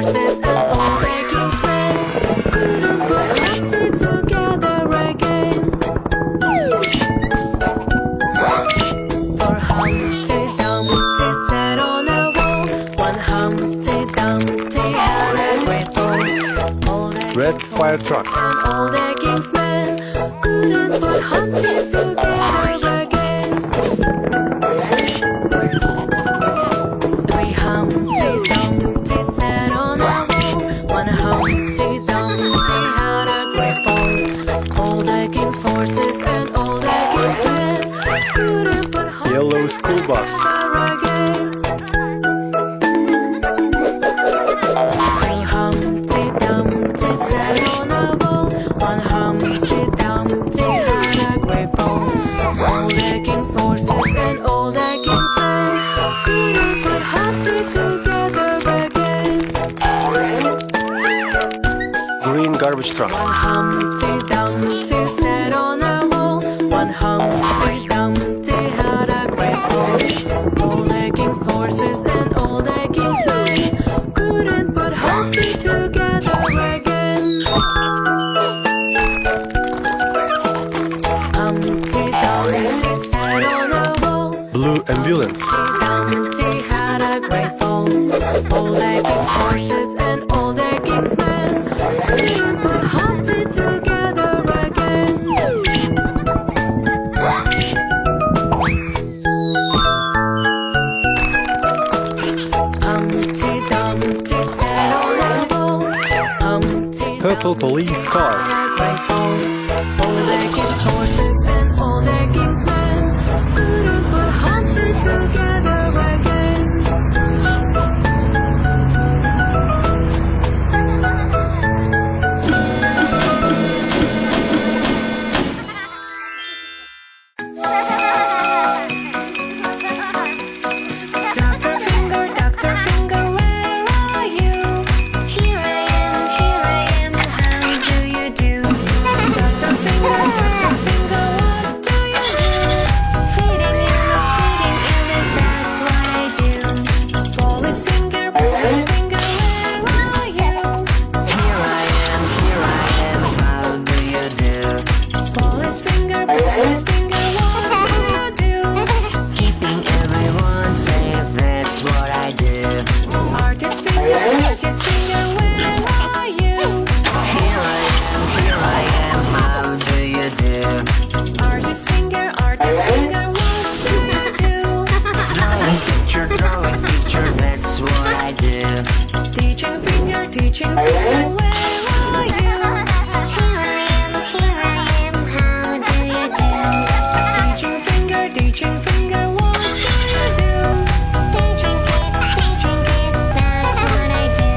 horses and all their kingsmen couldn't put Humpty together again. For Humpty Dumpty sat on a wall. One Humpty Dumpty had a great fall. All their Red fire truck. and all their kingsmen couldn't put Humpty together again. Three Humpty Dumpty sat on a wall. One Humpty Dumpty had a great fall. All the king's horses and all the king's men couldn't put Humpty Yellow school bus. together again. Two Humpty Dumpty sat on a wall. One Humpty Dumpty had a great fall. All the king's horses and all the king's men couldn't put Humpty together again. Green garbage truck. One Humpty Dumpty sat on a wall. One Humpty Dumpty had a great fall. All the king's horses and all the king's men couldn't put Humpty together again. Humpty Dumpty sat on a wall. Blue ambulance. Humpty had a great fall. All the king's horses and all the king's men couldn't put Humpty together again. Humpty Dumpty sat on a wall. Humpty Purple police car. had a great fall. All the king's horses and all the king's men couldn't put Humpty together again. Dr. Finger, where are you? Here I am, how do you do? Dr. Finger, what do you do? Feeding illness, that's what I do. Police Finger, where are you? Here I am, how do you do? Police Finger, what do you do? Keeping everyone safe, that's what I do. Artist Finger, where are you? Here I am, how do you do? Artist Finger, what do you do? Drawing picture, that's what I do. Teaching Finger, where are you? Here I am, how do you do? Teaching Finger, what do you do? Teaching kids, that's what I do.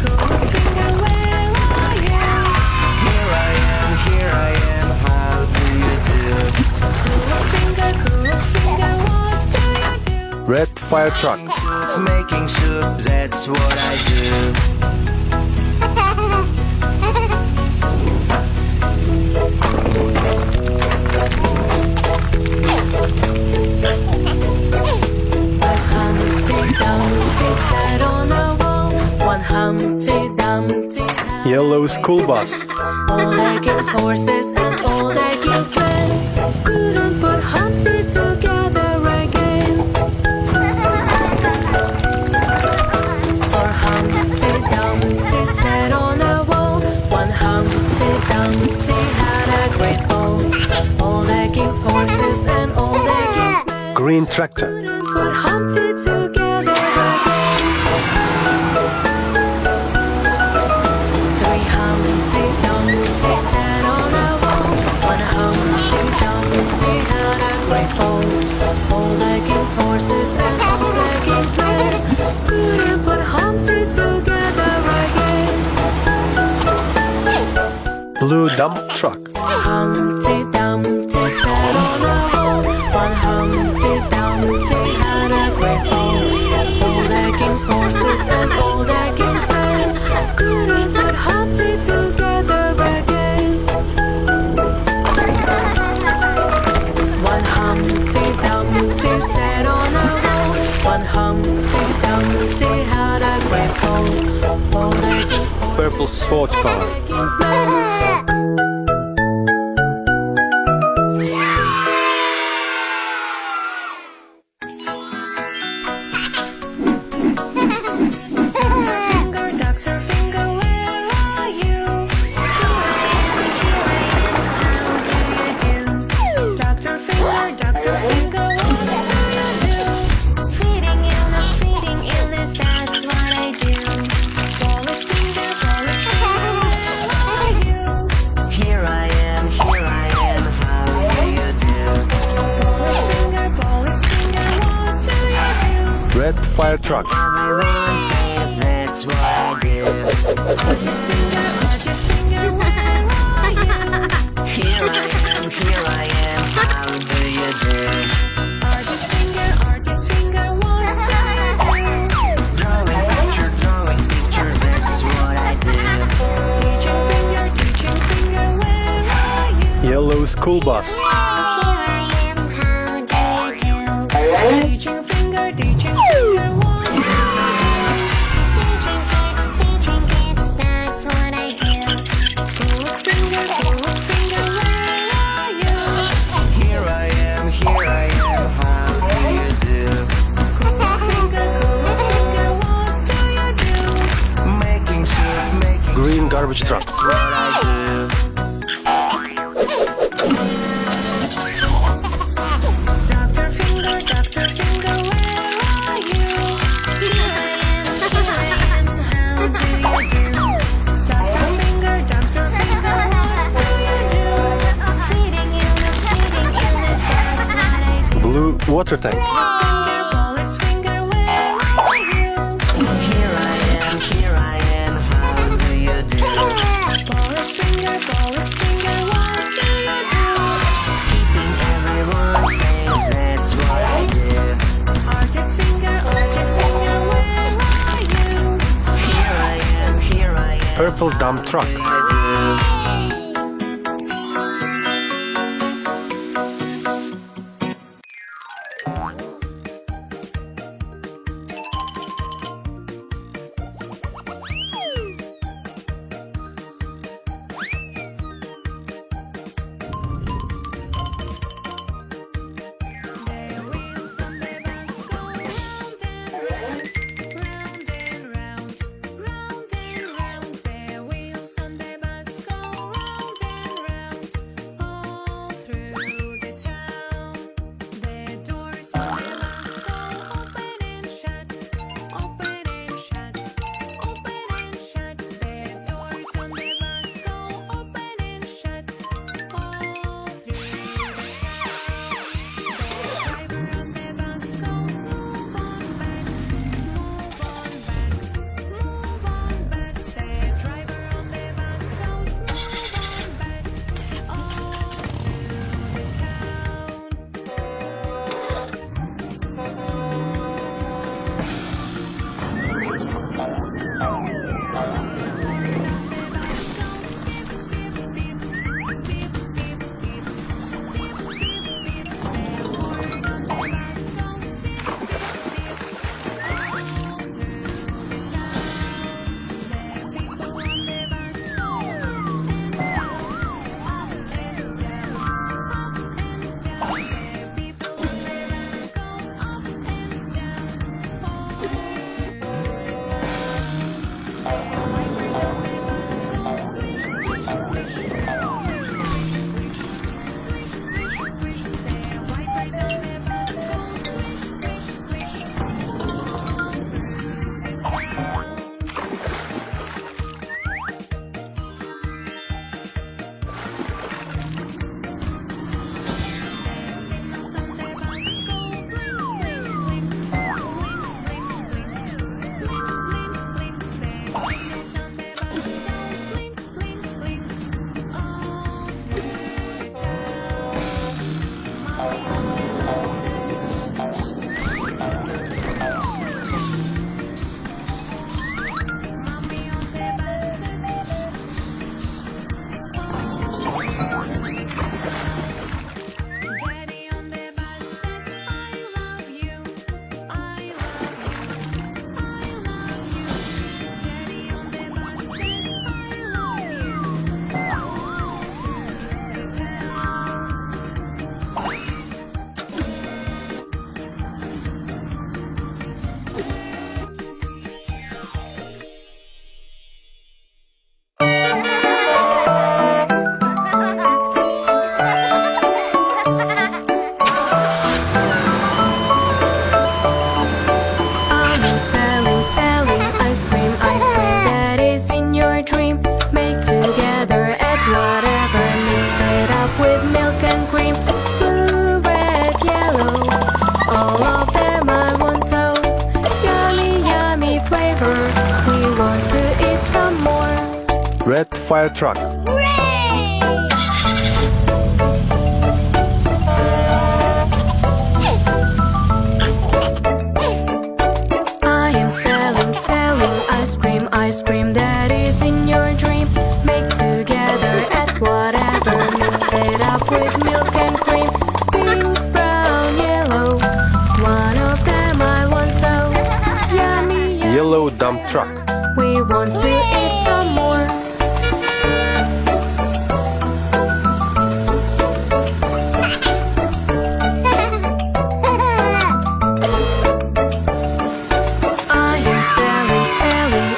Cook Finger, where are you? Here I am, how do you do? Cook Finger, what do you do? Red fire truck. Making soup, that's what I do. Humpty Dumpty sat on a wall. One Humpty Dumpty had Yellow school bus. all the king's horses and all the king's men couldn't put Humpty together again. For Humpty Dumpty sat on a wall. One Humpty Dumpty had a great fall. All the king's horses and all the king's men Green tractor. couldn't put Humpty together again. Three Humpty Dumpty sat on a wall. One Humpty Dumpty had a great fall. All the king's horses and all the king's men couldn't put Humpty together again. Blue dump truck. Humpty Dumpty sat on a wall. One Humpty Dumpty had a great fall. All the king's horses and all the king's men couldn't put Humpty together again. One Humpty Dumpty sat on a wall. One Humpty Dumpty had a great grateful. All the kings, Purple sports car. kings, men. Finger, Dr. Finger, where are you? Dr. Finger, Dr. Finger, what do you do? Feeding illness, that's what I do. Wallace Finger, where are you? Here I am, how do you do? Wallace Finger, what do you do? Red fire truck. Everyone say that's what I do. Artist Finger, where are you? Here I am, how do you do? Artist Finger, what do you do? Drawing picture, that's what I do. Teaching Finger, where are you? Yellow school bus. Here I am, how do you do? Teaching Finger, what do you do? Teaching kids, that's what I do. Finger, where are you? Here I am, how do you do? Finger, what do you do? Making soup, Green garbage truck. what I do. Dr. Finger, where are you? Here I am, how do you do? Dr. Finger, what do you do? Feeding illness, that's what I do. Blue water tank. Wallace Finger, where are you? Here I am, how do you do? Wallace Finger, what do you do? Keeping everyone safe, that's what I do. Artist Finger, where are you? Here I am, Purple dump truck. I do. Their wheels on the bus go round and round, round and round, round and round. Their wheels on the bus go Red fire truck. I am selling ice cream that is in your dream. Make together at whatever, mix it up with milk and cream. Pink, brown, yellow, one of them I want so yummy, yummy. Yellow dump truck. We want to eat some more. I am selling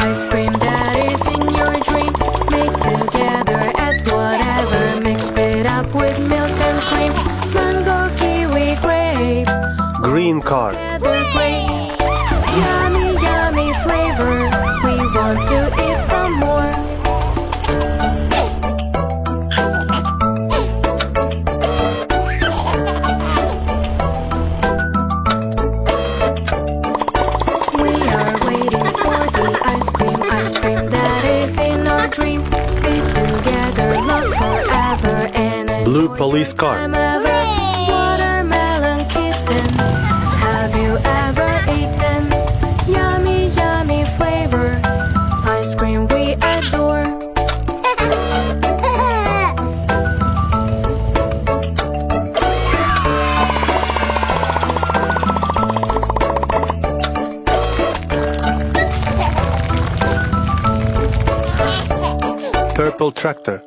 ice cream that is in your dream. Make together at whatever, mix it up with milk and cream. Mango, kiwi, grape, Green car. together great. Yummy, yummy flavor. We want to eat some more. We are waiting for the ice cream that is in our dream. Be together, love forever, and enjoy Blue the police car. time ever. Watermelon kitten, have you ever eaten? Yummy, yummy flavor, ice cream we adore. Purple tractor.